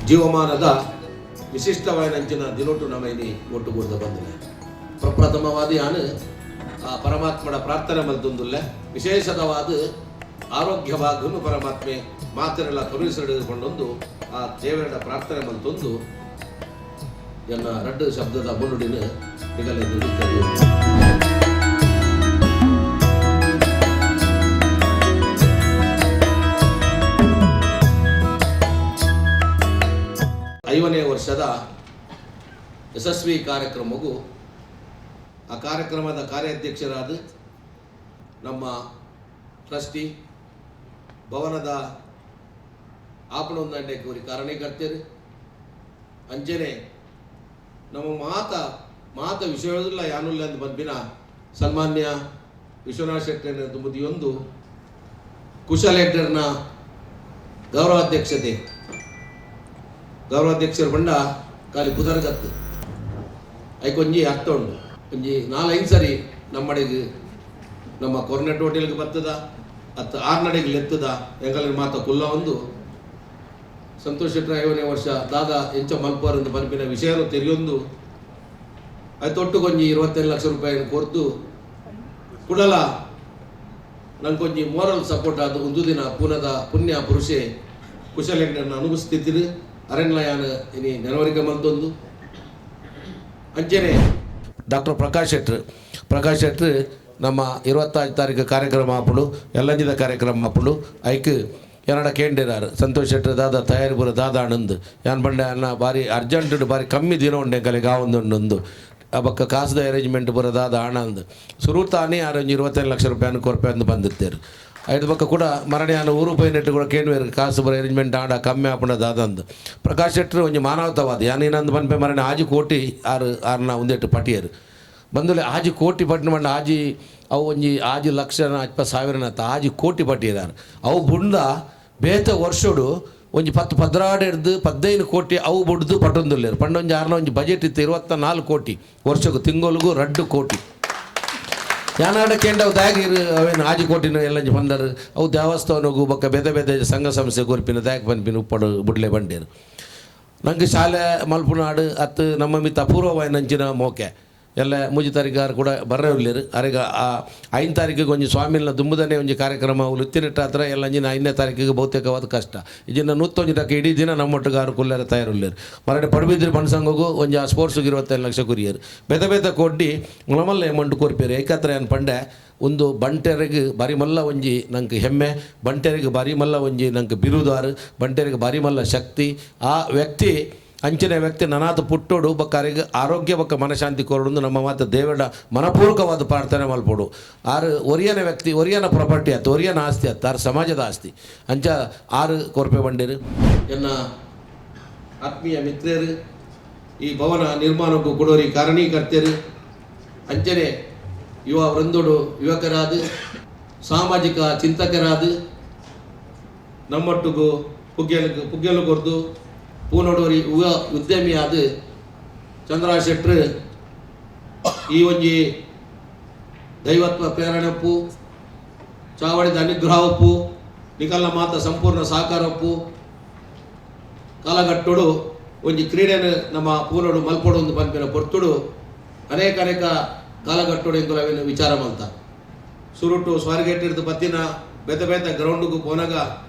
ಜೀವಮಾನದ ವಿಶಿಷ್ಟವಾದಂಚಿನ ದಿನೊಟ್ಟು ನಮೈನಿ ಒಟ್ಟುಗೂಡ್ದ ಬಂದಿಲ್ಲ. ಪ್ರಪ್ರಥಮವಾದ ನಾನು ಆ ಪರಮಾತ್ಮನ ಪ್ರಾರ್ಥನೆ ಮಲ್ತೊಂದುಲ್ಲ. ವಿಶೇಷವಾದ ಆರೋಗ್ಯವಾಗೂ ಪರಮಾತ್ಮೆ ಮಾತೆಲ್ಲ ತೊರಿಸಿಡಿದುಕೊಂಡೊಂದು ಆ ದೇವರ ಪ್ರಾರ್ಥನೆ ಮಲ್ತೊಂದು ಎನ್ನ ರಡ್ಡು ಶಬ್ದದ ಮುನ್ನುಡಿನ ನಿಗಲೆಂದು ಐವನೇ ವರ್ಷದ ಯಶಸ್ವಿ ಕಾರ್ಯಕ್ರಮವು ಆ ಕಾರ್ಯಕ್ರಮದ ಕಾರ್ಯಾಧ್ಯಕ್ಷರಾದ ನಮ್ಮ ಟ್ರಸ್ಟಿ ಭವನದ ಆಪಣೊಂದಂಡೆ ಕೋರಿ ಕಾರಣೀಕರ್ತೇರು ಅಂಚನೆ ನಮ್ಮ ಮಾತ ವಿಷಯವಿಲ್ಲ ಯಾನುಲ್ಲ ಅಂತ ಬಂದ್ಬಿನ ಸನ್ಮಾನ್ಯ ವಿಶ್ವನಾಥ್ ಶೆಟ್ಟರ್ ಮುದಿಯೊಂದು ಕುಶಲ್ ಹೆಗ್ಡರ್ನ ಗೌರವಾಧ್ಯಕ್ಷರು ಬಂಡ ಖಾಲಿ ಪುದರ್ಗತ್ತು ಐಕೊಂಜಿ ಅರ್ಥ ಉಂಡು ಒಂಜಿ 4-5 ಸರಿ ನಮ್ಮಡೆಗೆ ನಮ್ಮ ಕೊರ್ನೆಟ್ ಹೋಟೆಲ್ಗೆ ಬರ್ತದ ಅತ್ತು 6 ನಡೆಗೆ ಲೆತ್ತದ ಎಂಗಲಿನ ಮಾತ ಕುಲ್ಲ ಒಂದು ಸಂತೋಷ್ ಶೆಟ್ಟರ್ 5ನೇ ವರ್ಷ ದಾದ ಎಂಚ ಮಲ್ಪೋರಂದು ಪಂಪಿನ ವಿಷಯನು ತೆರೆಯೊಂದು ಅದು ತೊಟ್ಟುಕೊಂಜಿ 25 ಲಕ್ಷ ರೂಪಾಯಿನ ಕೊರ್ದು ಕುಡಲ ನಂಗೊಂಜಿ ಮೋರಲ್ ಸಪೋರ್ಟ್ ಆದ ಒಂದು ದಿನ ಪುನದ ಪುಣ್ಯ ಪುರುಷೆ ಕುಶಲ್ ಹೆಗ್ಡರ್ನ ಅನುಭವಿಸ್ತಿದ್ದೀರಿ ಅರಣ್ಯಯಾನ ಇನಿ ನೆರವರಿಕೆ ಮಲ್ತೊಂದು ಅಂಚನೆ ಡಾಕ್ಟರ್ ಪ್ರಕಾಶ್ ಶೆಟ್ರ್ ನಮ್ಮ 25 ತಾರೀಕು ಕಾರ್ಯಕ್ರಮ ಆಪುಡು ಎಲ್ಲಂಜಿದ ಕಾರ್ಯಕ್ರಮ ಆಪುಡು ಐಕ್ ಏನಡ ಕೇಂದ್ರಾರು ಸಂತೋಷ್ ಶೆಟ್ಟರ್ ದಾದ ತಯಾರಿ ಬರೋ ದಾದ ಅಣ್ಣಂದು ಯಾನ್ ಬಂಡೆ ಅನ್ನ ಬಾರಿ ಅರ್ಜೆಂಟ್ ಬಾರಿ ಕಮ್ಮಿ ದಿನ ಉಂಡೆ ಕಲೆಗೆ ಒಂದು ಬಕ್ಕ ಕಾಸದ ಅರೇಂಜ್ಮೆಂಟ್ ಬರೋ ದಾದ ಹಣ ಅಂದು ಸುರುತಾನೆ ಆರೊಂಜಿ 25 ಲಕ್ಷ ರೂಪಾಯಿ ಕೊರಪೆ ಅಂದು ಬಂದಿತ್ತೇರು ಐದು ಪಕ್ಕ ಕೂಡ ಮರಣೆ ಆನ ರೂಪಾಯಿ ನೆಟ್ಟು ಕೂಡ ಕೇಂದ್ರ ಕಾಸು ಬರೋ ಅರೇಂಜ್ಮೆಂಟ್ ಆಡ ಕಮ್ಮಿ ಆಪಣ ದಾದಂದು ಪ್ರಕಾಶ್ ಶೆಟ್ಟರ್ ಒಂಜಿ ಮಾನವತಾವಾದ ಯಾನೇನಂದು ಪನ್ಪೆ ಮರಣೆ ಆಜಿ ಕೋಟಿ ಆರ್ನ ಒಂದೆಟ್ಟು ಪಟಿಯರು ಬಂದುಲೆ ಆಜಿ ಕೋಟಿ ಪಟ್ಟಿನ ಮಂಡ ಆಜಿ ಅವು ಒಂಜಿ ಆಜಿ ಲಕ್ಷ 20,000 ಆಜಿ ಕೋಟಿ ಪಟ್ಟಿಯದಾರು ಅವು ಬುಂಡ ಬೇತ ವರ್ಷಡು ಒಂಜಿ 10-12 ಹಿಡ್ದು 15 ಕೋಟಿ ಅವು ಬುಡ್ದು ಪಟ್ಟೊಂದುಲ್ಲೇರು ಪಂಡೊಂಜಿ ಆರ್ನ ಒಂಜಿ ಬಜೆಟ್ ಇತ್ತು 24 ಕೋಟಿ ವರ್ಷಕ್ಕೂ ತಿಂಗಳಿಗೂ 2 ಕೋಟಿ ಯಾನಾಡ ಕೇಂದ್ರ ಅವು ದಾಗಿರು ಅವೇನು ಆಜಿ ಕೋಟಿನ ಎಲ್ಲ ಬಂದರು ಅವು ದೇವಸ್ಥಾನಗೂ ಬಕ್ಕ ಬೇತೆ ಸಂಘ ಸಂಸ್ಥೆ ಕೊರ್ಪಿನ ದಾಗ್ ಪನ್ಪಿನ ಉಪ್ಪಡು ಬುಡ್ಲೆ ಬಂಡೇರು ನಂಗೆ ಶಾಲೆ ಮಲ್ಪುನಾಡು ಅತ್ತು ನಮ್ಮ ಮಿತ್ತ ಅಪೂರ್ವವಾದ ನಂಚಿನ ಮೋಕೆ ಎಲ್ಲ 3 ತಾರೀಕು ಕೂಡ ಬರ್ರೆ ಉಳ್ಳೇರು ಅರೆಗ 5 ತಾರೀಕಿಗೆ ಒಂಜಿ ಸ್ವಾಮಿನ ದುಂಬುದನೆ ಒಂಜಿ ಕಾರ್ಯಕ್ರಮ ಉತ್ತಿನಿಟ್ಟ ಹತ್ರ ಎಲ್ಲ ಅಂಜಿನ 5ನೇ ತಾರೀಕಿಗೆ ಬಹುತೇಕವಾದ ಕಷ್ಟ ಇದನ್ನು 101 ಇಡೀ ದಿನ ನಮ್ಮೊಟ್ಟಿಗಾರು ಕುಲ್ಲರ ತಯಾರುಳ್ಳೇರು ಮರಡೆ ಪಡುಬಿದ್ರಿ ಬಣ್ಸಂಗಗೂ ಒಂಜಿ ಆ ಸ್ಪೋರ್ಟ್ಸ್ಗೆ 25 ಲಕ್ಷ ಕುರಿಯರು ಬೇತೆ ಕೊಡ್ಡಿ ಮುಳಮಲ್ಲ ಅಮೌಂಟ್ ಕೊರ್ಪೇರು ಏಕತ್ರ ಏನು ಪಂಡೆ ಒಂದು ಬಂಟೆರಿಗೆ ಬಾರಿ ಮಲ್ಲ ಒಂಜಿ ನಂಗೆ ಹೆಮ್ಮೆ ಬಂಟೆರಿಗೆ ಬಾರಿ ಮಲ್ಲ ಒಂಜಿ ನಂಗೆ ಬಿರುದಾರು ಬಂಟೆರಿಗೆ ಬಾರಿ ಮಲ್ಲ ಶಕ್ತಿ ಆ ವ್ಯಕ್ತಿ ಅಂಚನೆ ವ್ಯಕ್ತಿ ನನಾದ ಪುಟ್ಟೋಡು ಬಕ್ಕಾರಿಗೆ ಆರೋಗ್ಯ ಬಕ್ಕ ಮನಶಾಂತಿ ಕೋರಡು ನಮ್ಮ ಮಾತು ದೇವರ ಮನಪೂರ್ವಕವಾದ ಪ್ರಾರ್ಥನೆ ಮಲ್ಪೋಡು ಆರು ಒರಿಯನ ವ್ಯಕ್ತಿ ಒರಿಯನ ಪ್ರಾಪರ್ಟಿ ಆಯ್ತು ಒರಿಯನ ಆಸ್ತಿ ಆಯ್ತು ಆರು ಸಮಾಜದ ಆಸ್ತಿ ಅಂಚ 6 ಕೊರಪೆ ಬಂಡೇರು ಎನ್ನ ಆತ್ಮೀಯ ಮಿತ್ರರು ಈ ಭವನ ನಿರ್ಮಾಣಕ್ಕೂ ಕೊಡೋರಿ ಕಾರಣೀಕರ್ತರು ಅಂಚನೆ ಯುವ ವೃಂದೋಡು ಯುವಕರಾದ ಸಾಮಾಜಿಕ ಚಿಂತಕರಾದ ನಮ್ಮೊಟ್ಟಿಗೂ ಪುಗ್ಗೆಲು ಕೊರ್ದು ಪೂನೋಡೋರಿ ಉದ್ಯಮಿ ಆದ ಚಂದ್ರ ಶೆಟ್ಟರ್ ಈ ಒಂಜಿ ದೈವತ್ವ ಪ್ರೇರಣೆಪ್ಪು ಚಾವಡಿದ ಅನುಗ್ರಹ ಒಪ್ಪು ನಿಕಲ್ನ ಮಾತ ಸಂಪೂರ್ಣ ಸಹಕಾರ ಒಪ್ಪು ಕಾಲಘಟ್ಟೋಡು ಒಂಜಿ ಕ್ರೀಡೆನ ನಮ್ಮ ಪೂನೋಡು ಮಲ್ಪೋಡು ಒಂದು ಪಂಪಿನ ಪೊರ್ತುಡು ಅನೇಕ ಕಾಲಘಟ್ಟೋಡು ಎಂದು ಅವೇನು ವಿಚಾರ ಮಲ್ತ ಸುರುಟು ಸ್ವಾರ್ಗೇಟ್ ಹಿಡಿದು ಪತ್ತಿನ ಬೇತೆ ಗ್ರೌಂಡ್ಗೂ ಪೋನಾಗ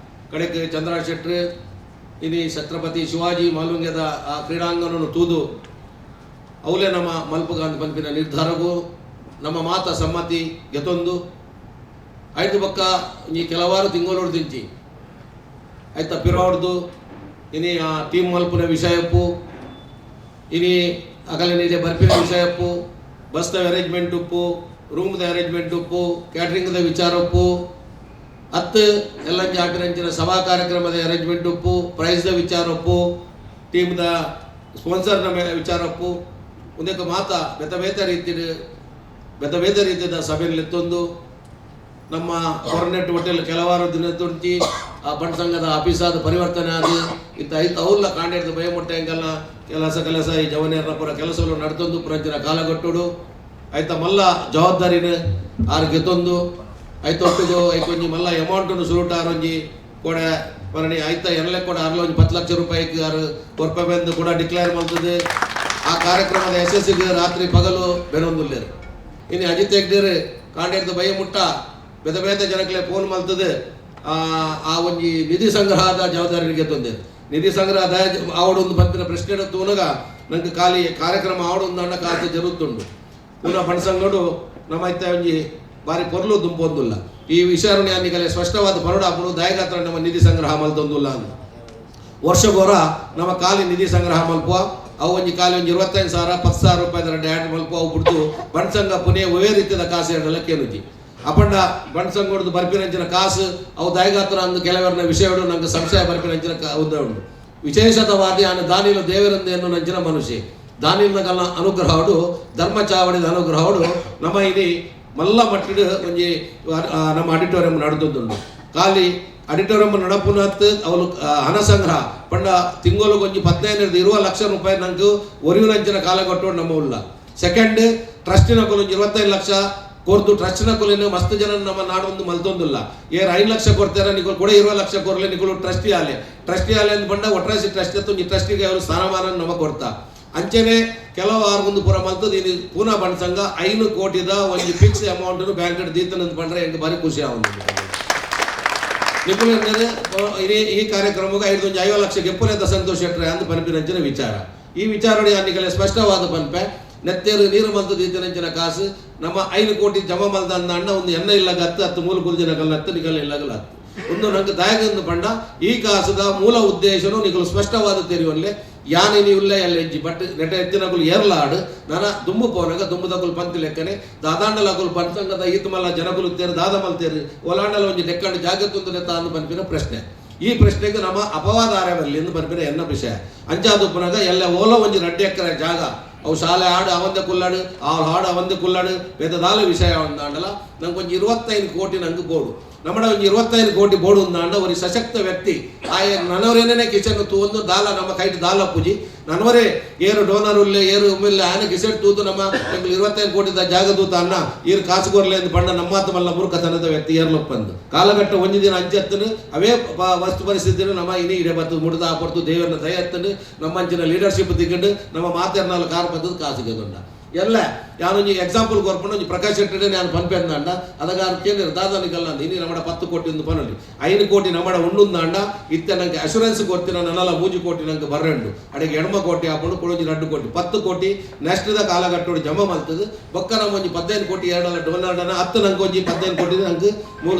ಕಡೆಗೆ ಚಂದ್ರ ಶೆಟ್ಟರ್ ಇನಿ ಛತ್ರಪತಿ ಶಿವಾಜಿ ಮಾಲುಂಗ್ಯದ ಆ ಕ್ರೀಡಾಂಗಣವನ್ನು ತೂದು ಅವಲೇ ನಮ್ಮ ಮಲ್ಪಗಾಂಧ ಪಂಪಿನ ನಿರ್ಧಾರಗೂ ನಮ್ಮ ಮಾತ ಸಮ್ಮತಿ ಗೆತೊಂದು ಆಯ್ತು ಬಕ್ಕ ಈ ಕೆಲವಾರು ತಿಂಗಳು ದಿಂಚಿ ಆಯ್ತಾ ಪಿರೋಡ್ದು ಇನಿ ಆ ಟೀಮ್ ಮಲ್ಪನ ವಿಷಯಪ್ಪು ಇನಿ ಅಗಲನಿದೆ ಬರ್ಪಿನ ವಿಷಯಪ್ಪು ಬಸ್ದ ಅರೇಂಜ್ಮೆಂಟ್ ಉಪ್ಪು ರೂಮ್ದ ಅರೇಂಜ್ಮೆಂಟ್ ಉಪ್ಪು ಕ್ಯಾಟ್ರಿಂಗ್ದ ವಿಚಾರ ಉಪ್ಪು ಹತ್ತು ಎಲ್ಲ ಜಾಪಿನಂಚಿನ ಸಭಾ ಕಾರ್ಯಕ್ರಮದ ಅರೇಂಜ್ಮೆಂಟ್ ಉಪ್ಪು ಪ್ರೈಸ್ದ ವಿಚಾರ ಒಪ್ಪು ಟೀಮ್ದ ಸ್ಪಾನ್ಸರ್ನ ವಿಚಾರ ಒಪ್ಪು ಒಂದಕ್ಕೆ ಮಾತ ಬೇತೆ ರೀತಿಯ ಸಭೆಯಲ್ಲಿ ಎತ್ತೊಂದು ನಮ್ಮ ಕೊರ್ನೆಟ್ ಹೋಟೆಲ್ ಕೆಲವಾರು ದಿನ ತುರ್ಚಿ ಆ ಬಣ್ಣ ಸಂಘದ ಆಫೀಸಾದ ಪರಿವರ್ತನೆ ಆದ ಇಂಥ 5 ಅವ್ರಲ್ಲ ಕಾಂಡೇಡ್ದು ಭಯಮುಟ್ಟೆ ಹಂಗೆಲ್ಲ ಕೆಲಸ ಈ ಜವನಿಯರ ಪುರ ಕೆಲಸಗಳು ನಡ್ತೊಂದು ಪುರಂಚಿನ ಕಾಲಗಟ್ಟುಡು ಆಯ್ತಾ ಮಲ್ಲ ಜವಾಬ್ದಾರಿನ ಆರು ಗೆತ್ತೊಂದು ಐತೊಟ್ಟಿಗೂ ಐಕೊಂಜಿ ಮಲ್ಲ ಅಮೌಂಟನ್ನು ಸುರುಟಾರೊಂಜಿ ಕೂಡ ಮರಣಿ ಆಯ್ತಾ ಎಲ್ಲ ಕೂಡ ಅರ್ಲ ಒಂದು 10 ಲಕ್ಷ ರೂಪಾಯಿಗೆ ಕೊರ್ಪೆಂದು ಕೂಡ ಡಿಕ್ಲೇರ್ ಮಾಡ್ತದೆ. ಆ ಕಾರ್ಯಕ್ರಮದ ಯಶಸ್ಸಿಗೆ ರಾತ್ರಿ ಪಗಲು ಬೆನೊಂದುಲ್ಲೇರು. ಇನ್ನು ಅಜಿತ್ ಹೆಗ್ಡೇರ್ ಕಾಂಡೇರ್ದು ಭಯ ಮುಟ್ಟ ಬೇತೆ ಬೇತೆ ಜನಕ್ಕೆ ಫೋನ್ ಮಲ್ತದೆ. ಆ ಒಂಜಿ ನಿಧಿ ಸಂಗ್ರಹದ ಜವಾಬ್ದಾರಿಗೆ ತಂದೆ. ನಿಧಿ ಸಂಗ್ರಹದ ಆವಡೊಂದು ಬಂದಿನ ಪ್ರಶ್ನೆ ತೂನಗ ನಂಗೆ ಖಾಲಿ ಕಾರ್ಯಕ್ರಮ ಆವಡೊಂದು ಅಣ್ಣ ಕಾಸು ಜರುಗುತ್ತುಂಡು. ಪುನಃ ಬಣ್ಸಂಗಡು ನಮ್ಮ ಇತ್ತ ಒಂಜಿ ಬಾರಿ ಪೊರ್ಲು ದುಂಪೊಂದುಲ್ಲ. ಈ ವಿಚಾರಣೆ ಅನ್ನಿಗಲೆ ಸ್ಪಷ್ಟವಾದ ಪರೋಡಾಪುಡು ದಯಗಾತ್ರ ನಮ್ಮ ನಿಧಿ ಸಂಗ್ರಹ ಮಲ್ತೊಂದುಲ್ಲ ಅಂದ. ವರ್ಷಗೋರ ನಮ್ಮ ಖಾಲಿ ನಿಧಿ ಸಂಗ್ರಹ ಮಲ್ಪುವ ಅವು ಒಂಜಿ ಖಾಲಿ ಒಂದು 25,000 10,000 ರೂಪಾಯಿದ ಡ್ಯಾಡ್ ಮಲ್ಪುವ ಅವು ಬಿಡ್ತು ಬಣ್ಸಂಗ ಪುನೇ ಒವೇ ರೀತಿಯ ಕಾಸು ಹೇಳಲ್ಲ ಕೇಳುಜಿ ಅಪಂಡ ಬಣ್ಸಂಗೊಡ್ದು ಬರ್ಪಿನಂಚಿನ ಕಾಸು ಅವು ದಯಗಾತ್ರ ಅಂದು ಕೆಲವರನ್ನ ವಿಷಯಗಳು ನಂಗೆ ಸಂಶಯ ಬರ್ಪಿನಂಚಿನ ಉದ್ದ ಉಂಟು. ವಿಶೇಷತವಾದಿ ಆನೆ ದಾನಿಲು ದೇವರಂದು ಎನ್ನು ನಂಚಿನ ಮನುಷ್ಯ ದಾನಿಲ್ನ ಕಲ್ಲ ಅನುಗ್ರಹಡು ಧರ್ಮ ಚಾವಡಿದ ಅನುಗ್ರಹಡು ನಮ್ಮ ಇಲ್ಲಿ ಮಲ್ಲ ಮಟ್ಟಿಡು ಒಂಜಿ ನಮ್ಮ ಆಡಿಟೋರಿಯಂ ನಡೆದುಂಡು. ಖಾಲಿ ಆಡಿಟೋರಿಯಂ ನಡಪುನತ್ ಅವಳು ಹಣ ಸಂಗ್ರಹ ಪಂಡ ತಿಂಗಳು ಒಂಜಿ 15-20 ಲಕ್ಷ ರೂಪಾಯಿ ನಂಗೆ ಒರಿವಿನಂಚಿನ ಕಾಲ ಕೊಟ್ಟು ನಮ್ಮ ಉಲ್ಲ. ಸೆಕೆಂಡ್ ಟ್ರಸ್ಟಿನ ಕೊಲು 25 ಲಕ್ಷ ಕೊರ್ದು ಟ್ರಸ್ಟಿನ ಕೊಲಿನ ಮಸ್ತ್ ಜನ ನಮ್ಮ ನಾಡೊಂದು ಮಲ್ತೊಂದಿಲ್ಲ. 5 ಲಕ್ಷ ಕೊಡ್ತಾರೆ ನಿಗಳು ಕೂಡ 20 ಲಕ್ಷ ಕೊರಲೆ ನಿಗಳು ಟ್ರಸ್ಟಿ ಆಲೆ ಅಂತ ಬಂಡ ಒಟ್ರಾಸಿ ಟ್ರಸ್ಟ್ ಎತ್ತು ಈ ಟ್ರಸ್ಟಿಗೆ ಅವರು ಸ್ಥಾನಮಾನ ನಮಗೆ ಕೊಡ್ತಾ ಅಂಚೆನೆ ಕೆಲವು ಆರ್ಗೊಂದು ಪುರ ಮಲ್ತದ ಇನ್ನು ಪೂನಾ ಬಣ್ಸಂಗ 5 ಕೋಟಿದ ಒಂದು ಫಿಕ್ಸ್ ಅಮೌಂಟ್ ಬ್ಯಾಂಕ್ ದೀತನಂತ ಬಂದ್ರೆ ಹೆಂಗೆ ಬಾರಿ ಖುಷಿ ಆಗುತ್ತೆ. ನಿಖುಲ್ ಈ ಕಾರ್ಯಕ್ರಮಕ್ಕೆ 50 ಲಕ್ಷ ಗೆಪ್ಪುಲೆದ ಸಂತೋಷ ಶೆಟ್ರೆ ಅಂತ ಪನ್ಪಿನಂಚಿನ ವಿಚಾರ. ಈ ವಿಚಾರಣೆ ಅನ್ನಿಗಲೆ ಸ್ಪಷ್ಟವಾದ ಪನ್ಪೆ ನೆತ್ತೇರು ನೀರು ಮಲ್ತದ ಇದ್ದನಂಚಿನ ಕಾಸು ನಮ್ಮ 5 ಕೋಟಿ ಜಮಾ ಮಲ್ದ ಅಂದ ಅಣ್ಣ ಒಂದು ಎನ್ನ ಇಲ್ಲಾಗ 10 ಮೂಲ ಕುಲ್ಜಿನ ಕಲ್ಲ 10 ನಿಗಲ್ ಇಲ್ಲಾಗಲ್ಲ 10 ಒಂದು ನಂಗೆ ದಾಯಗಂದು ಪಂಡ ಈ ಕಾಸದ ಮೂಲ ಉದ್ದೇಶನು ನಿಗಲು ಸ್ಪಷ್ಟವಾದ ತೆರಿವಲ್ಲೇ ಯಾನೆ ನೀವುಲ್ಲ ಎಲ್ಲ ಹೆಜ್ಜಿ ಬಟ್ ನೆಟ ಎತ್ತಿನಗುಲು ಏರ್ಲಾಡು ನನ್ನ ದುಂಬು ಪೋನಾಗ ದುಂಬುದಗುಲು ಪಂತಿ ಲೆಕ್ಕನೆ ದಾದಾಂಡಲಗುಲು ಪಂಚಂಗದ ಈತ್ ಮಲ್ಲ ಜನಗುಲು ತೇರು ದಾದ ಮಲ್ತೇರು ಒಲಾಂಡಲ ಒಂಜಿ ಲೆಕ್ಕಂಡು ಜಾಗತ್ತೊಂದು ನೆತ್ತ ಅಂದು ಪಂಪಿನ ಪ್ರಶ್ನೆ. ಈ ಪ್ರಶ್ನೆಗೆ ನಮ್ಮ ಅಪವಾದ ಆರವಲ್ಲಿ ಎಂದು ಪಂಪಿನ ಎನ್ನ ವಿಷಯ ಅಂಚಾದುಪ್ಪನಾಗ ಎಲ್ಲ ಓಲ ಒಂಜಿ 2 ಎಕರೆ ಜಾಗ ಅವು ಶಾಲೆ ಹಾಡು ಅವಂದೆ ಕುಲ್ಲಾಡು ಅವ್ರು ಹಾಡು ಅವಂದೆ ಕುಲ್ಲಾಡು ಬೇತದಾಲ ವಿಷಯ ಒಂದಾಂಡಲ ನಂಗೆ ಒಂದು 25 ಕೋಟಿ ನಂಗೆ ಬೋಡು ನಮ್ಮ ಒಂದು 25 ಕೋಟಿ ಬೋರ್ಡು ఉందాండ ఒక సశక్త వ్యక్తి ఆయన ననవరేనే కిచెన్ తూందు దాల ನಮ್ಮ ಕೈಟ್ ದಾಲ ಪೂಜಿ ನನ್ನವರೇ ಏರು ಡೋನರ್ ಉಲ್ಲೆ ಏರು ಉಮ್ಮಿಲ್ಲ ಆನೆ ಕಿಸೆಟ್ ತೂತು ನಮ್ಮ 25 ಕೋಟಿ ಜಾಗ ತೂತ ಅನ್ನ ಈರು ಕಾಸು ಕೊರ್ಲೆ ಎಂದು ಪಂಡ ನಮ್ಮತ್ತ ಮಲ್ಲ ಮೂರ್ಖತನದ ವ್ಯಕ್ತಿ ಏರ್ಲೊಪ್ಪಂದು ಕಾಲಘಟ್ಟ ಒಂದು ದಿನ ಅಂಚತ್ತನು ಅವೇ ವಸ್ತು ಪರಿಸ್ಥಿತಿಯನ್ನು ನಮ್ಮ ಇನಿ ಇಡೆ ಬತ್ತು ಮುಡ್ದ ಆಪರ್ತು ದೇವರನ್ನ ದಯತ್ತನು ನಮ್ಮಂಚಿನ ಲೀಡರ್ಶಿಪ್ ದಿಗಂಡು ನಮ್ಮ ಮಾತೆರ್ನಾಲ್ ಕಾರ್ ಪದ್ದದ ಕಾಸು ಗೆದೊಂಡ ಎಲ್ಲ ಯಾವೊಂದು ಎಕ್ಸಾಂಪಲ್ ಕೊರ್ಪಣ ಪ್ರಕಾಶ್ ಶೆಟ್ಟಿ ನಾನು ಪನ್ಪೆ ಅಂದ ಅದಗಾರ ಕೇಂದ್ರ ದಾದಾನಿಗಲ್ಲ ಇನಿ ನಮ್ಮ 10 ಕೋಟಿ ಒಂದು ಪನಲ್ಲಿ 5 ಕೋಟಿ ನಮ್ಮ ಉಂಡುಂದಾಂಡ ಇತ್ತೆ ನಂಗೆ ಅಶೂರೆನ್ಸ್ ಕೊಡ್ತೀನಿ ನನ್ನಲ್ಲ 3 ಕೋಟಿ ನಂಗೆ ಬರ್ರೆಂಡು ಅಡಿಗೆ ಎಡಮ ಕೋಟಿ ಹಾಕೊಂಡು ಕೊಡೋಜಿ 2 ಕೋಟಿ 10 ಕೋಟಿ ನೆಕ್ಸ್ಟ್ ಕಾಲಘಟ್ಟೋಡು ಜಮಾ ಮಾಡ್ತದೆ ಬೊಕ್ಕ ನಮ್ಮ ಒಂಜಿ 15 ಕೋಟಿ 2 ಡೋನರ್ಡನ 10 ನಂಗೆ ಒಂಜಿ 15 ಕೋಟಿ ನಂಗೆ ಮೂಲ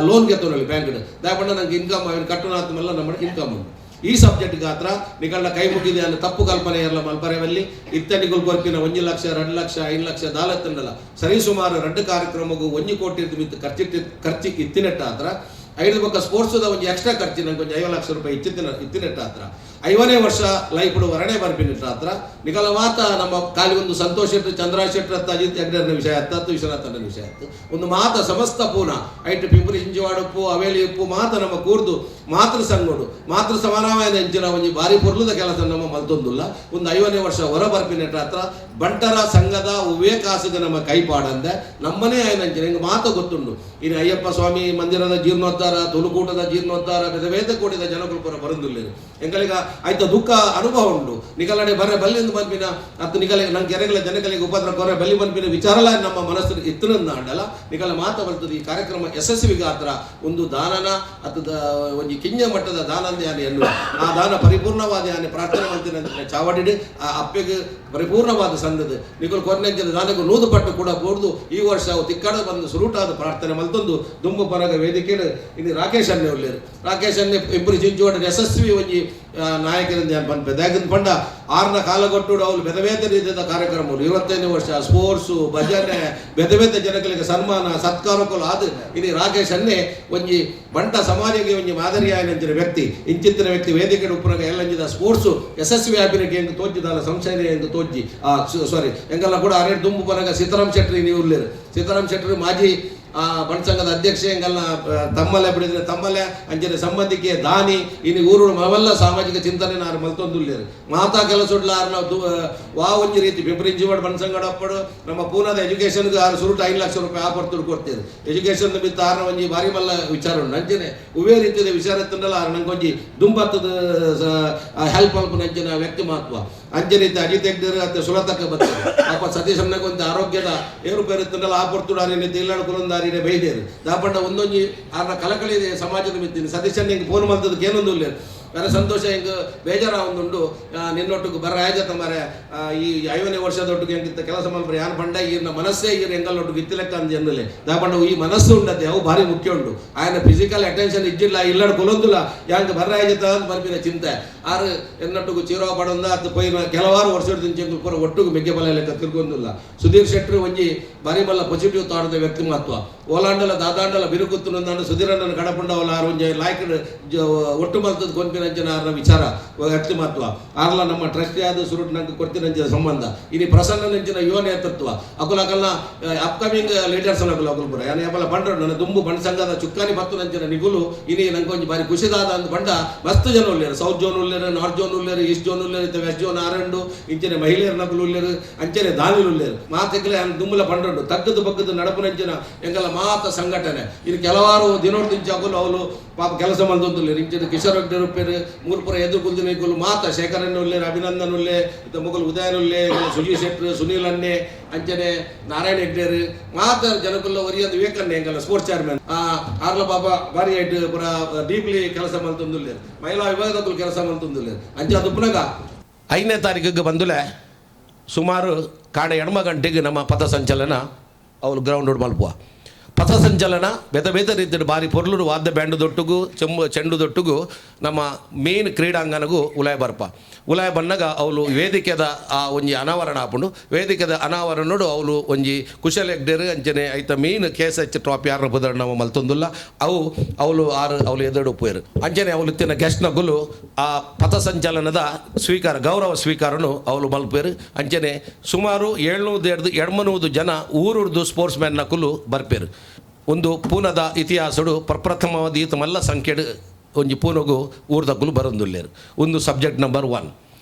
ಲೋನ್ ಗೆತ್ತೋನಲ್ಲಿ ಬ್ಯಾಂಕ್ ದಾಪಂಡ ನಂಗೆ ಇನ್ಕಮ್ ಕಟ್ಟುನಾತ್ಮೆಲ್ಲ ನಮ್ಮ ಇನ್ಕಮ್ ಉಂಟು. ಈ ಸಬ್ಜೆಕ್ಟ್ ಗಾತ್ರ ನಿಗಳ ಕೈ ಮುಗಿದೆ ಅನ್ನೋ ತಪ್ಪು ಕಲ್ಪನೆ ಇರಲ್ಲ ಮಲ್ಪರೆಯಲ್ಲಿ ಇತ್ತ ನಿಗಳು ಕೊರ್ಪಿನ 1 ಲಕ್ಷ 2 ಲಕ್ಷ 5 ಲಕ್ಷ ದಾಲತ್ತಂಡಲ್ಲ ಸರಿ ಸುಮಾರು 2 ಕಾರ್ಯಕ್ರಮಕ್ಕೂ 1 ಕೋಟಿ ಖರ್ಚು ಇತ್ತಿನೆಟ್ಟಾತ್ರ 5 ಪಕ್ಕ ಸ್ಪೋರ್ಟ್ಸ್ದ ಒಂದು ಎಕ್ಸ್ಟ್ರಾ ಖರ್ಚು ನಂಗೆ ಒಂದು 5 ಲಕ್ಷ ರೂಪಾಯಿ ಇತ್ತಿನೆಟ್ಟಾತ್ರ 5ನೇ ವರ್ಷ ಲೈಫ್ ವರಣೆ ಬರ್ಪಿನಿಟ್ಟಾತ್ರ ನಿಗಲ ಮಾತ ನಮ್ಮ ಖಾಲಿ ಒಂದು ಸಂತೋಷ್ ಶೆಟ್ಟಿ ಚಂದ್ರ ಶೆಟ್ಟಿ ಅಜಿತ್ ಹೆಗ್ಡೇರ್ನ ವಿಷಯ ಹತ್ತು ವಿಶ್ವನಾಥನ ವಿಷಯ ಹತ್ತು ಒಂದು ಮಾತ ಸಮಸ್ತ ಪೂನ ಐಟ್ ಪಿಂಪುರಿ ಇಂಜವಾಡ ಉಪ್ಪು ಅವೇಲಿ ಉಪ್ಪು ಮಾತ ನಮ್ಮ ಕೂರ್ದು ಮಾತೃ ಸಂಗೋಡು ಮಾತೃ ಸಮಾನವಾದ ಹೆಂಚಿನ ಒಂದು ಬಾರಿ ಪೊರ್ಲುದ ಕೆಲಸ ನಮ್ಮ ಮಲ್ತೊಂದುಲ್ಲ ಒಂದು 5ನೇ ವರ್ಷ ಹೊರ ಬರ್ಪಿನಿಟ್ಟಾತ್ರ ಬಂಟರ ಸಂಘದ ವಿವೇಕಾಸದ ನಮ್ಮ ಕೈಪಾಡಂದೆ ನಮ್ಮನೇ ಆಯ್ನಂಚಿನ ಹಿಂಗೆ ಮಾತು ಗೊತ್ತುಂಡು ಇನ್ನು ಅಯ್ಯಪ್ಪ ಸ್ವಾಮಿ ಮಂದಿರದ ಜೀರ್ಣೋದ್ಧಾರ ತುಳುಕೂಟದ ಜೀರ್ಣೋದ್ಧಾರ ಬೇದ ಕೂಡಿದ ಜನಗಳು ಪುರ ಬರಂದಿಲ್ಲ ಎಂಕಲಿಗ ಆಯ್ತು ದುಃಖ ಅನುಭವ ಉಂಟು ನಿಗಲಡೆ ಬರ ಬಲ್ಲಿಂದ ಮನ್ಪಿನ ಅತ್ತು ನಿಗಲಿಗೆ ನಂಗೆ ಕೆರೆಗಳ ಜನಗಳಿಗೆ ಉಪದ್ರ ಕೊರೆ ಬಲ್ಲಿ ಮನ್ಪಿನ ವಿಚಾರಲ ನಮ್ಮ ಮನಸ್ಸು ಇತ್ತನಂದ ಅಂಡಲ್ಲ ನಿಗಲ ಮಾತ ಬರ್ತದೆ. ಈ ಕಾರ್ಯಕ್ರಮ ಯಶಸ್ವಿಗಾತ್ರ ಒಂದು ದಾನನ ಅತ್ತದ ಒಂದು ಕಿಂಜ ಮಟ್ಟದ ದಾನಂದ ಯಾನೆ ಎನ್ನುವ ಆ ದಾನ ಪರಿಪೂರ್ಣವಾದ ಯಾನೆ ಪ್ರಾರ್ಥನೆ ಮಾಡ್ತೀನಿ ಚಾವಡಿಡು ಆ ಅಪ್ಪೆಗೆ ಪರಿಪೂರ್ಣವಾದ ಸಂದದ ನಿಗಲು ಕೊನೆಂಚಿನ ದಾನಕ್ಕೆ ನೂದು ಪಟ್ಟು ಕೂಡ ಬೋರ್ದು ಈ ವರ್ಷ ಅವು ತಿಕ್ಕಡ ಬಂದು ಸುರುಟಾದ ಪ್ರಾರ್ಥನೆ ಮಲ್ತೊಂದು ದುಂಬು ಪರಗ ವೇದಿಕೆಯಲ್ಲಿ ಇನ್ನು ರಾಕೇಶ್ ಅನ್ನೆ ಒಳ್ಳೆಯರು ರಾಕೇಶ್ ಅನ್ನೆ ಇಬ್ಬರು ಚಿಂಚುವಾಡ ಯಶಸ್ವಿ ಒಂಜಿ ನಾಯಕರಿಂದ ಏನು ಬಂದು ಬೆದಾಗಿಂದ ಪಂಡ 6ನ ಕಾಲಗೊಟ್ಟು ಅವಳು ಬೇತೆ ರೀತಿಯ ಕಾರ್ಯಕ್ರಮಗಳು 25ನೇ ವರ್ಷ ಸ್ಪೋರ್ಟ್ಸು ಭಜನೆ ಬೇತೆ ಜನಗಳಿಗೆ ಸನ್ಮಾನ ಸತ್ಕಾರಕ್ಕೂ ಆದು ಇನ್ನು ರಾಕೇಶ್ ಅನ್ನೆ ಒಂಜಿ ಬಂಟ ಸಮಾಜಕ್ಕೆ ಒಂಜಿ ಮಾದರಿಯಾಗಿನ ವ್ಯಕ್ತಿ ಇಂಚಿತ್ತಿನ ವ್ಯಕ್ತಿ ವೇದಿಕೆ ಉಪ್ಪನಾಗ ಎಲ್ಲಂಜಿದ ಸ್ಪೋರ್ಟ್ಸು ಯಶಸ್ವಿ ಆಪಿನಕ್ಕೆ ಹೆಂಗೆ ತೋಜಿದಲ್ಲ ಸಂಶಯ ಎಂದು ತೋಜಿ ಸಾರಿ ಹೆಂಗೆಲ್ಲ ಕೂಡ ಅರೆ ದುಂಬು ಪರಗ ಸೀತಾರಾಮ್ ಶೆಟ್ಟಿ ನೀವು ಇರ್ಲಿರು ಸೀತಾರಾಮ್ ಶೆಟ್ಟಿ ಮಾಜಿ ಬಣಸಂಘದ ಅಧ್ಯಕ್ಷ ಎಂಗಲ್ಲ ತಮ್ಮಲೆ ಬಿಡಿದ್ರೆ ತಮ್ಮಲೆ ಅಂಚನೆ ಸಂಬಂಧಿಕೆ ದಾನಿ ಇನ್ನು ಊರು ಅವೆಲ್ಲ ಸಾಮಾಜಿಕ ಚಿಂತನೆ ನಾರು ಮಲ್ತೊಂದುಲ್ಲೇರು ಮಾತಾ ಕೆಲಸ ನಾವು ವಾ ಒಂಜಿ ರೀತಿ ಬೆಂಬರಿಂಜಿವಾಡ್ ಬಣಸಂಗಡಪ್ಪಡು ನಮ್ಮ ಪೂನಾದ ಎಜುಕೇಷನ್ಗೆ 5 ಲಕ್ಷ ರೂಪಾಯಿ ಆಪರ್ತುಡು ಕೊಡ್ತೀರಿ ಎಜುಕೇಷನ್ ಬಿತ್ತು ಆರ್ನ ಒಂಜಿ ಬಾರಿ ಮಲ್ಲ ವಿಚಾರ ಉಂಟು ಅಂಚನೆ ಉವೇ ರೀತಿಯ ವಿಚಾರ ಎತ್ತಂಡಲ್ಲ ನಂಗೆ ಒಂಜಿ ದುಂಬತ್ತದ ಹೆಲ್ಪ್ ನಂಚಿನ ವ್ಯಕ್ತಿ ಮಹತ್ವ ಅಂಚನೀತಿ ಅಜಿತ್ ಹೆಗ್ಡೇರು ಅತ್ತೆ ಸುಲತಕ್ಕೆ ಬರ್ತಾರೆ ಅಪ್ಪ ಸತೀಶ್ ಅಣ್ಣಗೊಂದು ಆರೋಗ್ಯದ ಏರುಪೇರು ಎತ್ತಂಡಲ್ಲ ಆಪರ್ತುಡು ನೀತಿ ಇಲ್ಲಾಡು ಕುಲಂದಾರಿನೇ ಬೈದೇರು ದಾಪಂಡ ಒಂದೊಂಜಿ ಆರ್ನ ಕಲಕಳಿ ಸಮಾಜದ ಮಿತ್ತೀನಿ ಸತೀಶ್ ಅಣ್ಣ ಹಿಂಗೆ ಫೋನ್ ಮಾಡ್ತದಕ್ಕೆ ಏನೊಂದು ಇಲ್ಲ ಬೇರೆ ಸಂತೋಷ ಹಿಂಗೆ ಬೇಜಾರ ಒಂದುಂಡು ನಿನ್ನೊಟ್ಟಿಗೆ ಬರ ಆಯ್ತ ಮಾರೆ ಈ 5ನೇ ವರ್ಷದೊಟ್ಟಿಗೆ ಹೆಂಗಿತ್ತ ಕೆಲಸ ಮಾಡ್ಬಾರ ಯಾರು ಬಂಡ ಈರ್ನ ಮನಸ್ಸೇ ಈರ್ ಎಂಗಲ್ಲೊಟ್ಟಿಗೆ ಇತ್ತಿಲೆಕ್ಕ ಅಂದ ಜನರಲ್ಲೇ ದಾಪಂಡ ಈ ಮನಸ್ಸು ಉಂಡತ್ತೆ ಅವು ಭಾರಿ ಮುಖ್ಯ ಉಂಟು ఆయన ಫಿಸಿಕಲ್ ಅಟೆನ್ಷನ್ ಇಜ್ಜಿಲ್ಲ ಇಲ್ಲಡ್ ಕೊಲೊಂದಿಲ್ಲ ಯಾಂಗ ಬರ ಆಯ್ತ ಅಂತ ಬರ್ಬಿನ ಚಿಂತೆ ಆರು ಎನ್ನೊಟ್ಟಿಗೆ ಚೀರೋ ಪಡೊಂದ ಅದು ಪೈನ ಕೆಲವಾರು ವರ್ಷದ ದಿಂಚೆಂದು ಪೂರ ಒಟ್ಟಿಗೆ ಮೆಗ್ಗೆ ಬಲ ಲೆಕ್ಕ ತಿರ್ಗೊಂದಿಲ್ಲ ಸುಧೀರ್ ಶೆಟ್ಟಿ ಒಂಜಿ ಬಾರಿ ಬಲ್ಲ ಪಾಸಿಟಿವ್ ತಾಡದ ವ್ಯಕ್ತಿ ಮಹತ್ವ ಓಲಾಂಡಲ ದಾದಾಂಡಲ ಬಿರುಕುತ್ತುನಂದಾಂಡ ಸುಧೀರಣ್ಣನ ಕಡಪಂಡ ಅವಲ ಆರು ಒಂಜಿ ಲಾಯ್ಕ್ ಒಟ್ಟು ಮಲ್ತದ ಕೊಂಪಿನಂಚಿನ ಆರ್ನ ವಿಚಾರ ವ್ಯಕ್ತಿ ಮಹತ್ವ ಆರ್ಲ ನಮ್ಮ ಟ್ರಸ್ಟಿ ಆದ ಸುರುಟ್ ನಂಗೆ ಕೊಡ್ತಿನಂಚಿನ ಸಂಬಂಧ ಇನಿ ಪ್ರಸನ್ನ ನಂಚಿನ ಯುವ ನೇತೃತ್ವ ಅಕುಲಕಲ್ನ ಅಪ್ಕಮಿಂಗ್ ಲೀಡರ್ಸ್ ಅಕುಲ ಅಕುಲ್ಪುರ ಯಾನೆ ಅಪಲ ಬಂಡ್ರು ನನ್ನ ದುಂಬು ಬಣಸಂಗದ ಚುಕ್ಕಾನಿ ಬತ್ತು ನಂಚಿನ ನಿಗುಲು ಇನಿ ನಂಗೆ ಒಂಜಿ ಬಾರಿ ಖುಷಿದಾದ ಅಂತ ಬಂಡ ಮಸ್ತ್ ಜನ ಉಳ್ಳೇರು ಸೌತ್ ಜೋನ್ ಉಳ್ಳೇರು ನಾರ್ತ್ ಜೋನ್ ಉಳ್ಳೇರು ಈಸ್ಟ್ ಜೋನ್ ಉಳ್ಳೇರು ವೆಸ್ಟ್ ಜೋನ್ ಆರಂಡು ಇಂಚನೆ ಮಹಿಳೆಯರ ನಕಲು ಉಳ್ಳೇರು ಅಂಚನೆ ದಾನಿಲು ಉಳ್ಳೇರು ಮಾತೆಗ್ಲೆ ದುಂಬುಲ ಬಂಡ್ರು ತಗ್ಗದು ಬಗ್ಗದು ನಡಪು ನಂಚಿನ ಎಂಗಲ್ಲ ಮಾತ ಸಂಘಟನೆ ಇದು ಕೆಲವಾರು ದಿನೋಡ್ ದಿಂಚಾಕುಲು ಅವಳು ಪಾಪ ಕೆಲಸ ಮಂದೊಂದುಲ್ಲೇರು ಇಂಚಿನ ಕಿಶೋರ್ ಹೆಗ್ಡೆ ರೂಪೇರು ಮೂರ್ಪುರ ಎದುರು ಕುಲ್ದಿನಿಗುಲು ಮಾತ ಶೇಖರಣ್ಣ ಉಳ್ಳೇರು ಅಭಿನಂದನ್ ಉಳ್ಳೇ ಇತ್ತ ಮುಗಲು ಉದಯನ್ ಉಳ್ಳೇ ಸುಜಿ ಶೆಟ್ರು ಸುನೀಲ್ ಅಣ್ಣೆ ಅಂಚನೆ ನಾರಾಯಣ ಹೆಗ್ಡೇರು ಮಾತ ಜನಕುಲ್ಲ ಒರಿಯದು ವಿವೇಕಣ್ಣ ಎಂಗಲ್ಲ ಸ್ಪೋರ್ಟ್ಸ್ ಚೇರ್ಮನ್ ಆರ್ಲ ಬಾಬಾ ಬಾರಿ ಐಟ್ ಪುರ ಡೀಪ್ಲಿ ಕೆಲಸ ಮಂತೊಂದುಲ್ಲೇರು ಮಹಿಳಾ ವಿಭಾಗದಕ್ಕೂ ಕೆಲಸ ಮಂತೊಂದುಲ್ಲೇರು ಅಂಚೆ ಅದು ಪುನಗ 5ನೇ ತಾರೀಕಿಗೆ ಬಂದುಲೆ ಸುಮಾರು ಕಾಡ ಎಡಮ ಗಂಟೆಗೆ ನಮ್ಮ ಪಥಸಂಚಲನ ಅವಳು ಗ್ರೌಂಡ್ ಮಲ್ಪುವ ಪಥಸಂಚಲನ ಬೇತೆ ಬೇತೆ ರೀತಿಯ ಬಾರಿ ಪೊರ್ಲುಡು ವಾದ್ಯ ಬ್ಯಾಂಡ್ದೊಟ್ಟಿಗೂ ಚೆಂಡುದೊಟ್ಟಿಗೂ ನಮ್ಮ ಮೇನ್ ಕ್ರೀಡಾಂಗಣಗೂ ಉಲಾಯ ಬರ್ಪ ಉಲಾಯ ಬನ್ನಗ ಅವಳು ವೇದಿಕೆದ ಆ ಒಂಜಿ ಅನಾವರಣ ಆಪುಂಡು ವೇದಿಕೆದ ಅನಾವರಣೋಡು ಅವಳು ಒಂಜಿ ಕುಶಲ್ ಹೆಗ್ಡೇರು ಅಂಚನೆ ಐತ ಮೇನ್ KSH ಟ್ರಾಫಿ ಆರ್ನ ಬುದರ್ ನಾವು ಮಲ್ತೊಂದುಲ್ಲ ಅವಳು ಅವಳು ಎದುರು ಉಪ್ಪೇರು ಅಂಚನೆ ಅವಳು ಇತ್ತಿನ ಗೆಸ್ಟ್ನಗುಲು ಆ ಪಥಸಂಚಲನದ ಗೌರವ ಸ್ವೀಕಾರನು ಅವಳು ಮಲ್ಪೇರು ಅಂಚನೆ ಸುಮಾರು 700 ಜನ ಊರುರ್ದು ಸ್ಪೋರ್ಟ್ಸ್ ಮ್ಯಾನ್ ನಕುಲು ಬರ್ಪೇರು ಒಂದು ಪೂನದ ಇತಿಹಾಸಡು ಪ್ರಪ್ರಥಮವಾದ ಈತ ಮಲ್ಲ ಸಂಖ್ಯೆಡು ಒಂಜಿ ಪೂನಗು ಊರ್ದಕ್ಕಲು ಬರೊಂದುಲ್ಲೇರು ಒಂದು ಸಬ್ಜೆಕ್ಟ್ ನಂಬರ್ 1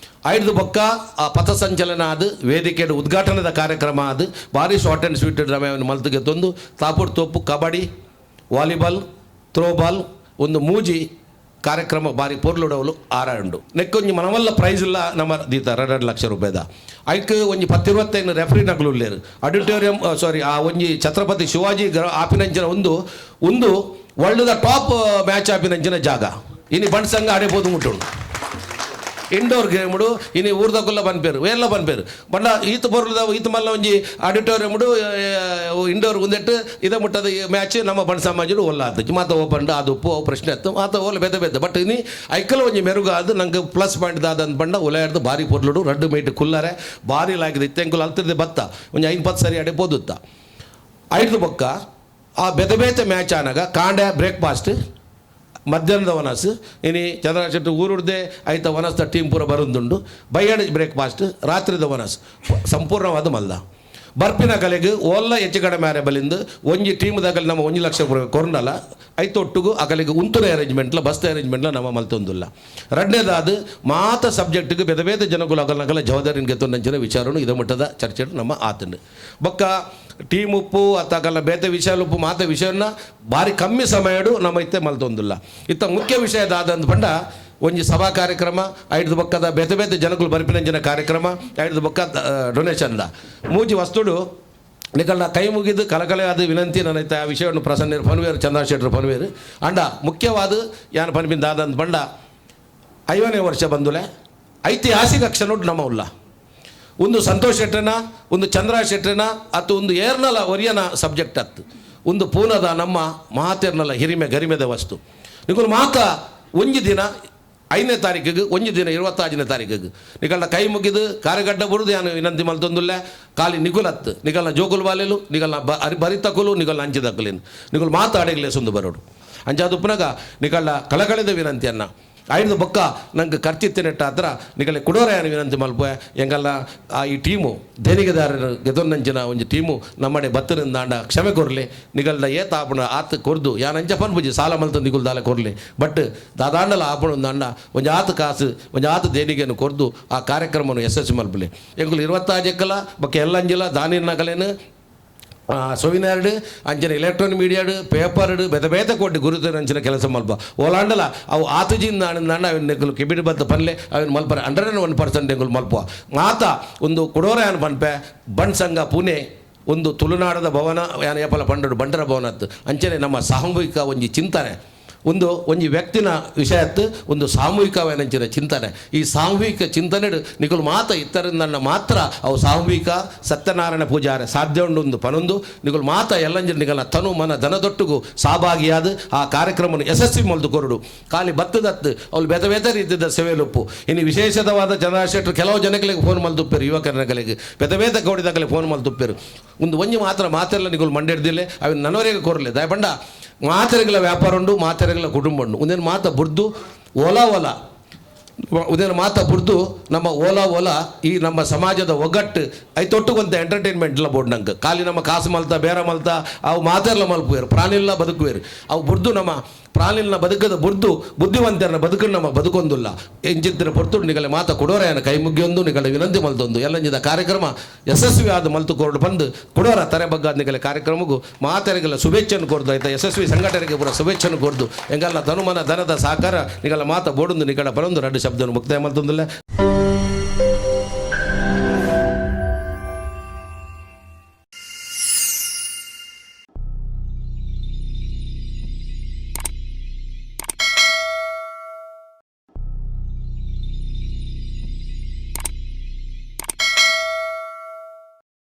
ಐದು ಬೊಕ್ಕ ಆ ಪಥಸಂಚಲನ ಅದು ವೇದಿಕೆಡು ಉದ್ಘಾಟನದ ಕಾರ್ಯಕ್ರಮ ಅದು ಭಾರಿ ಶಾರ್ಟ್ ಆ್ಯಂಡ್ ಸ್ವೀಟ್ ರಮೆಯನ್ನು ಮಲ್ತಿಗೆ ತಂದು ತಾಪುಡು ತೋಪು ಕಬಡ್ಡಿ ವಾಲಿಬಾಲ್ ಥ್ರೋಬಾಲ್ ಒಂದು ಮೂಜಿ ಕಾರ್ಯಕ್ರಮ ಬಾರಿ ಪೊರ್ಲುಡವಲು ಆರಾಂಡು ನೆಕ್ಕೊಂಜಿ ಮನವಲ್ಲ ಪ್ರೈಸ್ ಇಲ್ಲ ನಮ್ಮ ದೀತ 2 ಲಕ್ಷ ರೂಪಾಯಿದ ಐಕ್ ಒಂಜಿ 10-25 ರೆಫ್ರಿ ನಕಲು ಉಳ್ಳೇರು ಆಡಿಟೋರಿಯಂ ಆ ಒಂಜಿ ಛತ್ರಪತಿ ಶಿವಾಜಿ ಆಪಿನಂಚಿನ ಒಂದು ವರ್ಲ್ಡ್ ಟಾಪ್ ಮ್ಯಾಚ್ ಆಪಿನಂಚಿನ ಜಾಗ ಇನಿ ಬಣ್ಸಂಗ ಆಡೇಬೋದು ಮುಟ್ಟುಂಡು ಇಂಡೋರ್ ಗೇಮ್ಡು ಇನಿ ಊರ್ದಕ್ಕುಲ್ಲ ಬನ್ಪೇರು ಎಲ್ಲ ಬನ್ಪೇರು ಬಂಡ ಈತ ಬೊರ್ಲದ ಈತ ಮಲ್ಲ ಒಂಜಿ ಆಡಿಟೋರಿಯಮ್ಡು ಇಂಡೋರ್ ಉಂದೆಟ್ಟು ಇದ ಮುಟ್ಟದ ಮ್ಯಾಚ್ ನಮ್ಮ ಬಣ್ಣ ಸಮಾಜಡು ಒಲ್ಲ ಆತು ಮಾತ ಓಪಂಡು ಅದು ಉಪ್ಪು ಪ್ರಶ್ನೆ ಆಯ್ತು ಮಾತ ಓಲ ಬೆದ ಬಟ್ ಇನಿ ಐಕಲ್ ಒಂಜಿ ಮೆರುಗು ಅದು ನಂಗೆ ಪ್ಲಸ್ ಪಾಯಿಂಟ್ ದಾದಂತ ಬಂಡ ಉಲಾಯರ್ದು ಭಾರಿ ಪೊರ್ಲುಡು 2 ಮೀಟ್ ಕುಲ್ಲರೆ ಭಾರಿ ಲಾಗಿದೆ ಇತ್ತೆಂಕುಲು ಅಲ್ತಿರ್ದೆ ಬತ್ತ ಒಂಜಿ 5-10 ಸರಿ ಆಡೇಬೋದುತ್ತ ಐದು ಬೊಕ್ಕ ಆ ಬೆದ ಮ್ಯಾಚ್ ಆನಾಗ ಕಾಂಡೆ ಬ್ರೇಕ್ಫಾಸ್ಟ್ ಮಧ್ಯಾಹ್ನದ ವನಸ್ ಇನಿ ಚಂದ್ರಶೆಟ್ಟಿ ಊರುಡ್ದೆ ಐತ ವನಸ್ದ ಟೀಮ್ ಪೂರ ಬರೋದುಂಡು ಬೈಯಡ್ ಬ್ರೇಕ್ಫಾಸ್ಟ್ ರಾತ್ರಿದ ವನಸ್ ಸಂಪೂರ್ಣವಾದ ಮಲ್ಲ ಬರ್ಪಿನ ಕಲೆಗೆ ಒಲ್ಲ ಹೆಚ್ಚು ಕಡಿಮೆ ಬಲಿಂದು ಒಂಜಿ ಟೀಮ್ದಾಗಲಿ ನಮ್ಮ 1 ಲಕ್ಷ ಕೊರ್ನಲ್ಲ ಐತೊಟ್ಟಿಗೂ ಆ ಕಲೆಗೆ ಉಂತುನ ಅರೇಂಜ್ಮೆಂಟ್ಲ ಬಸ್ ಅರೇಂಜ್ಮೆಂಟ್ಲ ನಮ್ಮ ಮಲ್ತೊಂದಿಲ್ಲ ಎರಡನೇದಾದ ಮಾತ ಸಬ್ಜೆಕ್ಟ್ಗೆ ಬೇದ ಜನಗಳು ಅಗಲನಗಲ ಜವಾಬ್ದಾರಿನ ಗೆತ್ತೊಂದಂಚಿನ ವಿಚಾರನು ಇದ ಮಟ್ಟದ ಚರ್ಚೆ ನಮ್ಮ ಆತಂಡು ಬೊಕ್ಕ ಟೀಮ್ ಉಪ್ಪು ಅತ್ತಕಲ್ಲ ಬೇತೆ ವಿಷಯ ಉಪ್ಪು ಮಾತ ವಿಷಯನ ಭಾರಿ ಕಮ್ಮಿ ಸಮಯಡು ನಮ್ಮ ಇತ್ತೆ ಮಲ್ತೊಂದಿಲ್ಲ ಇತ್ತ ಮುಖ್ಯ ವಿಷಯದಾದಂತ ಬಂಡ ಒಂಜಿ ಸಭಾ ಕಾರ್ಯಕ್ರಮ 5 ಬೊಕ್ಕದ ಬೇತೆ ಜನಗಳು ಬರ್ಪಿನಂಚಿನ ಕಾರ್ಯಕ್ರಮ 5 ಬೊಕ್ಕ ಡೊನೇಷನ್ದ ಮೂಜಿ ವಸ್ತುಡು ನಿಕಲ್ನ ಕೈ ಮುಗಿದು ಕಲಕಲೆ ಆದ ವಿನಂತಿ ನನ್ನ ಆ ವಿಷಯವನ್ನು ಪ್ರಸನ್ನ ಪನ್ವೇರು ಚಂದ್ರಶೇಖರ್ ಪನ್ವೇರು ಅಂಡ ಮುಖ್ಯವಾದ ಯಾನು ಪನ್ಪಿಂದಾದಂತ ಬಂಡ 5ನೇ ವರ್ಷ ಬಂದುಲೆ ಐತಿಹಾಸಿಕ ಕ್ಷಣ ನಮ್ಮ ಉಲ್ಲ ಒಂದು ಸಂತೋಷ್ ಶೆಟ್ಟನ ಒಂದು ಚಂದ್ರ ಶೆಟ್ಟನ ಅತ್ತು ಒಂದು ಏರ್ನಲ ಒರಿಯನ ಸಬ್ಜೆಕ್ಟ್ ಅತ್ತು ಒಂದು ಪೂನದ ನಮ್ಮ ಮಾತೇರ್ನಲ ಹಿರಿಮೆ ಗರಿಮೆದ ವಸ್ತು ನಿಕಲು ಮಾತ ಒಂಜಿ ದಿನ 5ನೇ ತಾರೀಕಿಗೆ ಒಂಜಿ ದಿನ 26ನೇ ತಾರೀಕಿಗೆ ನಿಕಲ್ನ ಕೈ ಮುಗಿದು ಕಾರ್ಯಗಡ್ಡ ಬರುದು ಯಾನು ವಿನಂತಿ ಮಲ್ತೊಂದುಲ್ಲ ಖಾಲಿ ನಿಗುಲತ್ತು ನಿಕಲ್ನ ಜೋಗುಲ್ ಬಾಲೆಲು ನಿಕಲ್ನ ಬರಿತಕುಲು ನಿಕಲ್ನ ಅಂಚಿದಕ್ಕಲೇನು ನಿಕಲು ಮಾತಾಡಗಲೇ ಸುಂದು ಬರೋಡು ಅಂಚಾದು ಪುನಗ ನಿಕಲ್ನ ಕಳಕಳೆದ ವಿನಂತಿಯನ್ನ ಐದು ಬೊಕ್ಕ ನಂಗೆ ಖರ್ಚಿತ್ತಿನೆಟ್ಟ ಹತ್ರ ನಿಗಲೆ ಕುಡೋರೆಯನ್ನು ವಿನಂತಿ ಮಲ್ಪ ಎಂಗಲ್ಲ ಈ ಟೀಮು ದೇಣಿಗೆದಾರರು ಗೆದೊನ್ನಂಚಿನ ಒಂದು ಟೀಮು ನಮ್ಮಡೆ ಬತ್ತನಿಂದ ಆಂಡ ಕ್ಷಮೆ ಕೊರಲಿ ನಿಗಲ್ದ ಏತ ಆಪಣ ಆತ ಕೊರ್ದು ಯಾನ ಅಂಚ ಪನ್ಪುಜಿ ಸಾಲ ಮಲ್ತ ನಿಗುಲ್ದಾಲ ಕೊರಲಿ ಬಟ್ ದಾದಾಂಡಲ ಆಪಣ ಅಂಡ ಒಂದು ಆತ ಕಾಸು ಒಂದು ಆತ ದೇಣಿಗೆಯನ್ನು ಕೊರ್ದು ಆ ಕಾರ್ಯಕ್ರಮವನ್ನು ಯಶಸ್ವಿ ಮಲ್ಪಲಿ ಎಂಗುಲು 26 ಎಕ್ಕಲ ಬೊಕ್ಕ ಎಲ್ಲಂಜಿಲ ದಾನಿನ ನಗಲೇನು ಸೊವಿನಾರ್ಡು ಅಂಚನೆ ಎಲೆಕ್ಟ್ರಾನಿಕ್ ಮೀಡಿಯಾಡು ಪೇಪರ್ಡು ಬೇತೆ ಕೊಟ್ಟು ಗುರುತು ಅಂಚಿನ ಕೆಲಸ ಮಲ್ಪ ಓಲಾಂಡಲ ಅವು ಆತುಜಿಂದ ಅಂಡ ಅವನು ಕಿಬಿಡಿ ಬತ್ತ ಪನ್ಲೆ ಅವನು ಮಲ್ಪರೆ 101% ಎಂಗುಲು ಮಲ್ಪ ಮಾತ ಒಂದು ಕೊಡೋರೆ ಅನ್ ಪನ್ಪೆ ಬಣ್ ಸಂಘ ಪುಣೆ ಒಂದು ತುಳುನಾಡದ ಭವನ ಯಾನ ಏಪಲ ಪಂಡಡು ಬಂಡರ ಭವನತ್ತು ಅಂಚನೆ ನಮ್ಮ ಸಾಮೂಹಿಕ ಒಂಜಿ ಚಿಂತನೆ ಒಂದು ವ್ಯಕ್ತಿನ ವಿಷಯತ್ತು ಒಂದು ಸಾಮೂಹಿಕವೇನಂಚಿನ ಚಿಂತನೆ ಈ ಸಾಮೂಹಿಕ ಚಿಂತನೆ ನಿಕಲು ಮಾತ ಇತ್ತರಿಂದ ಮಾತ್ರ ಅವು ಸಾಮೂಹಿಕ ಸತ್ಯನಾರಾಯಣ ಪೂಜಾರೆ ಸಾಧ್ಯ ಉಂಡು ಪನೊಂದು ನಿಕಲು ಮಾತ ಎಲ್ಲಂಜರು ನಿಗಲ ತನು ಮನ ದನದೊಟ್ಟಿಗೂ ಸಹಭಾಗಿಯಾದ ಆ ಕಾರ್ಯಕ್ರಮವನ್ನು ಯಶಸ್ವಿ ಮಲ್ದು ಕೊರಡು ಖಾಲಿ ಬತ್ತದತ್ತು ಅವ್ರು ಬೇತೆ ರೀತಿಯ ಸೇವೆಲುಪ್ಪು ಇನ್ನು ವಿಶೇಷವಾದ ಜನಶೆಟ್ಟರು ಕೆಲವು ಜನಗಳಿಗೆ ಫೋನ್ ಮಲ್ದುಪ್ಪೇರು ಯುವಕರಗಳಿಗೆ ಬೇತೆ ಗೌಡಿದಾಗಲೇ ಫೋನ್ ಮಲ್ದುಪ್ಪೇರು ಒಂಜಿ ಮಾತ್ರ ಮಾತೆಲ್ಲ ನಿಗಲು ಮಂಡಿಡ್ದಿಲ್ಲ ಅವು ನನ್ನವರೆಗೆ ಕೊರಲೆ ದಯಪಂಡ ಮಾತೆರೆಗಳ ವ್ಯಾಪಾರ ಉಂಡು ಮಾತೆರೆಗಳ ಕುಟುಂಬ ಉಂಡು ಒಂದೇನು ಮಾತ ಬುರ್ದು ಓಲಾ ಉದೇನು ಮಾತ ಬುರ್ದು ನಮ್ಮ ಓಲಾ ಈ ನಮ್ಮ ಸಮಾಜದ ಒಗ್ಗಟ್ಟು ತೊಟ್ಟುಕೊಂತ ಎಂಟರ್ಟೈನ್ಮೆಂಟ್ಲ ಬೋರ್ಡ್ ನಂಗೆ ಖಾಲಿ ನಮ್ಮ ಕಾಸು ಮಲ್ತ ಬೇರೆ ಮಲ್ತ ಅವು ಮಾತೆಲ್ಲ ಮಲ್ಪುವೇರು ಪ್ರಾಣಿಲ್ಲ ಬದುಕುವೇರು ಅವು ಬುರ್ದು ನಮ್ಮ ಪ್ರಾಣಿನ ಬದುಕದ ಬುರ್ದು ಬುದ್ಧಿವಂತರನ್ನ ಬದುಕನ್ನು ನಮ್ಮ ಬದುಕೊಂದಿಲ್ಲ ಎಂಚಿತ್ತಿನ ಪೊರ್ತು ನಿಗಲೆ ಮಾತ ಕೊಡೋರೆಯನ್ನು ಕೈ ಮುಗಿಯೊಂದು ನಿಗಲೆ ವಿನಂತಿ ಮಲ್ತೊಂದು ಎಲ್ಲಂಜಿದ ಕಾರ್ಯಕ್ರಮ ಯಶಸ್ವಿ ಆದ ಮಲ್ತು ಕೊರಡು ಬಂದು ಕೊಡೋರ ತರೆ ಬಗ್ಗಾದ ನಿಗಲೆ ಕಾರ್ಯಕ್ರಮಕ್ಕೂ ಮಾತೆರೆಗೆಲ್ಲ ಶುಭೇಚ್ಛೆಯನ್ನು ಕೊರ್ದು ಆಯ್ತಾ ಯಶಸ್ವಿ ಸಂಘಟನೆಗೆ ಪೂರ ಶುಭೇಚ್ಛೆಯನ್ನು ಕೊರ್ದು ಎಂಗಲ್ಲ ತನುಮನ ಧನದ ಸಹಕಾರ ನಿಗಲ ಮಾತ ಬೋಡೊಂದು ನಿಗಡ ಬರೊಂದು 2 ಶಬ್ದವನ್ನು ಮುಕ್ತಾಯ ಮಲ್ತೊಂದಿಲ್ಲ.